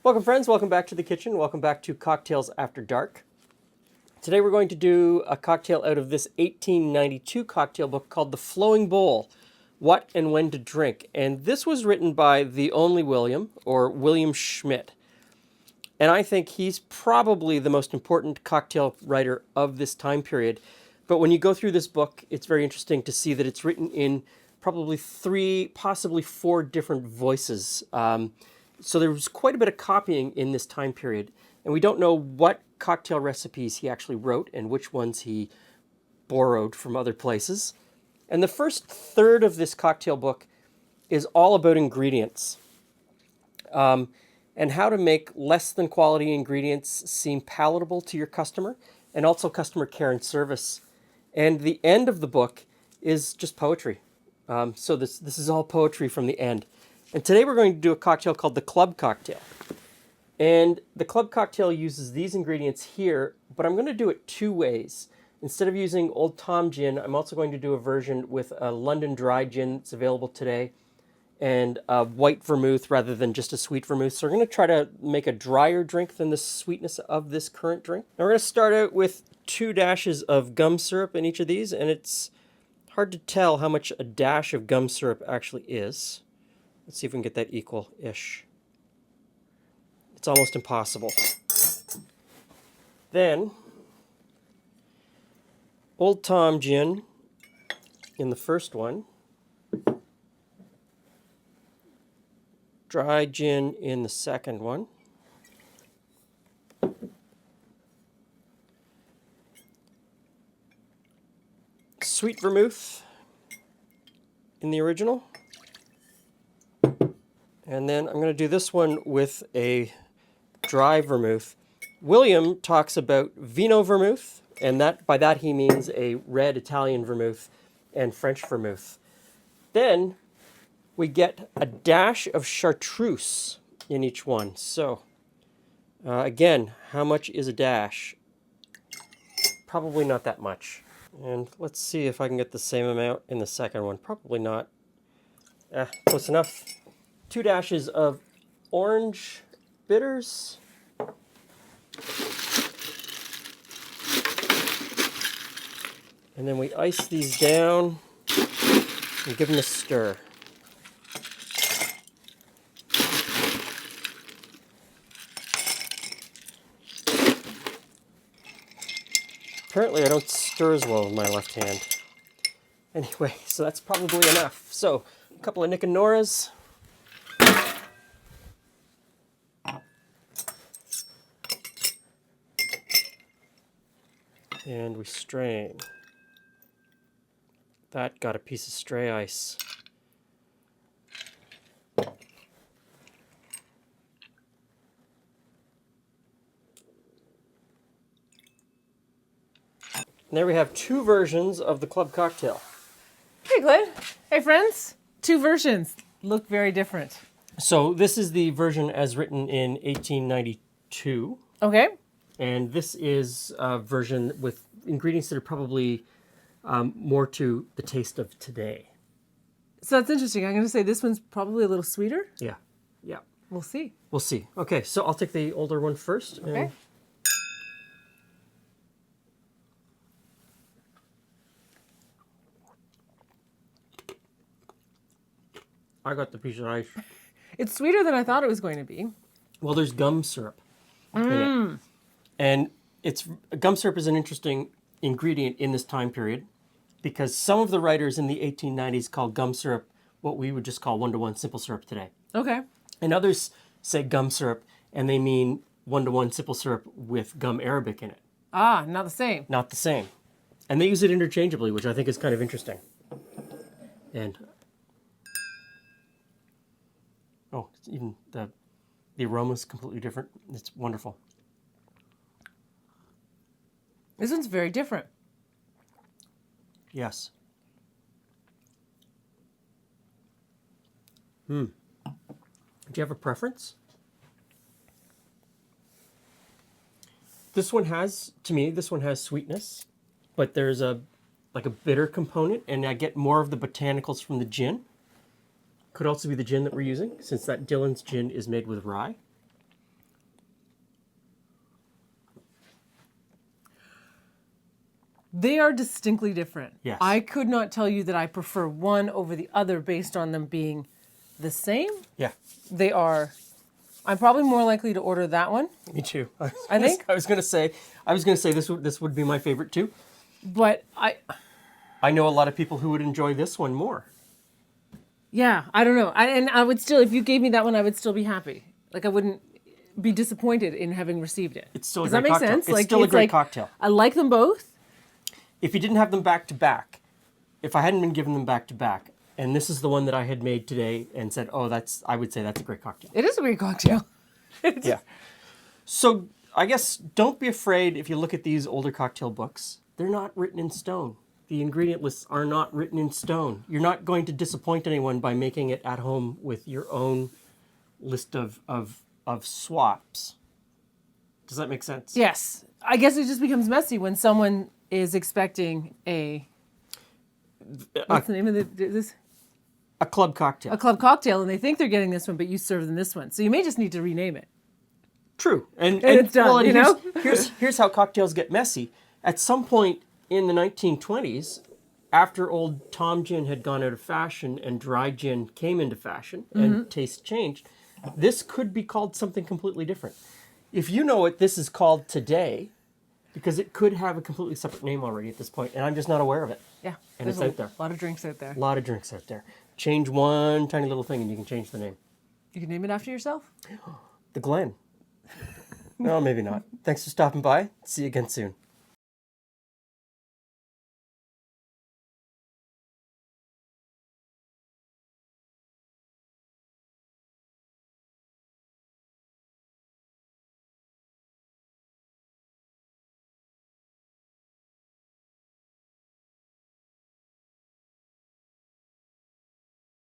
Welcome friends, welcome back to the kitchen, welcome back to Cocktails After Dark. Today we're going to do a cocktail out of this 1892 cocktail book called The Flowing Bowl, What and When to Drink. And this was written by the only William, or William Schmidt. And I think he's probably the most important cocktail writer of this time period. But when you go through this book, it's very interesting to see that it's written in probably 3, possibly 4 different voices. So there was quite a bit of copying in this time period. And we don't know what cocktail recipes he actually wrote and which ones he borrowed from other places. And the first third of this cocktail book is all about ingredients. And how to make less than quality ingredients seem palatable to your customer, and also customer care and service. And the end of the book is just poetry. So this is all poetry from the end. And today we're going to do a cocktail called the Club Cocktail. And the Club Cocktail uses these ingredients here, but I'm going to do it 2 ways. Instead of using Old Tom gin, I'm also going to do a version with a London dry gin that's available today, and a white vermouth rather than just a sweet vermouth. So we're going to try to make a drier drink than the sweetness of this current drink. Now we're going to start out with 2 dashes of gum syrup in each of these, and it's hard to tell how much a dash of gum syrup actually is. Let's see if we can get that equal-ish. It's almost impossible. Then, Old Tom gin in the first one. Dry gin in the second one. Sweet vermouth in the original. And then I'm going to do this one with a dry vermouth. William talks about vino vermouth, and by that he means a red Italian vermouth and French vermouth. Then we get a dash of chartreuse in each one. So again, how much is a dash? Probably not that much. And let's see if I can get the same amount in the second one. Probably not. Close enough. 2 dashes of orange bitters. And then we ice these down and give them a stir. Apparently I don't stir as well with my left hand. Anyway, so that's probably enough. So, a couple of Nick and Noras. And we strain. That got a piece of stray ice. And there we have 2 versions of the Club Cocktail. Hey, Glen. Hey, friends. 2 versions look very different. So this is the version as written in 1892. Okay. And this is a version with ingredients that are probably more to the taste of today. So that's interesting. I'm going to say this one's probably a little sweeter. Yeah. We'll see. We'll see. Okay, so I'll take the older one first. Okay. I got the piece of ice. It's sweeter than I thought it was going to be. Well, there's gum syrup in it. And gum syrup is an interesting ingredient in this time period because some of the writers in the 1890s call gum syrup what we would just call 1-to-1 simple syrup today. Okay. And others say gum syrup and they mean 1-to-1 simple syrup with gum arabic in it. Ah, not the same. Not the same. And they use it interchangeably, which I think is kind of interesting. And even the aroma is completely different. It's wonderful. This one's very different. Yes. Do you have a preference? This one has, to me, this one has sweetness, but there's like a bitter component, and I get more of the botanicals from the gin. Could also be the gin that we're using, since that Dillon's gin is made with rye. They are distinctly different. Yes. I could not tell you that I prefer one over the other based on them being the same. Yeah. They are. I'm probably more likely to order that one, Me too. I think. I was gonna say this would be my favorite too. but I know a lot of people who would enjoy this one more. yeah, I don't know. I would still, if you gave me that one, I would still be happy. Like I wouldn't be disappointed in having received it. It's still a Does great that make cocktail. sense? It's still a great cocktail. I like them both. If you didn't have them back to back, if I hadn't been given them back to back, and this is the one that I had made today and said, oh, I would say that's a great cocktail. It is a great cocktail. Yeah. So I guess don't be afraid if you look at these older cocktail books. They're not written in stone. The ingredient lists are not written in stone. You're not going to disappoint anyone by making it at home with your own list of swaps. Does that make sense? Yes. I guess it just becomes messy when someone is expecting what's the name of this? A club cocktail. A club cocktail, and they think they're getting this one, but you serve them this one. So you may just need to rename it. True. And it's done, well, you know? here's how cocktails get messy. At some point in the 1920s, after old Tom gin had gone out of fashion and dry gin came into fashion and taste changed, this could be called something completely different. If you know what this is called today, because it could have a completely separate name already at this point, and I'm just not aware of it. Yeah. And there's it's out there. A lot of drinks out there. A lot of drinks out there. Change one tiny little thing and you can change the name. You can name it after yourself? The Glen. No, maybe not. Thanks for stopping by. See you again soon.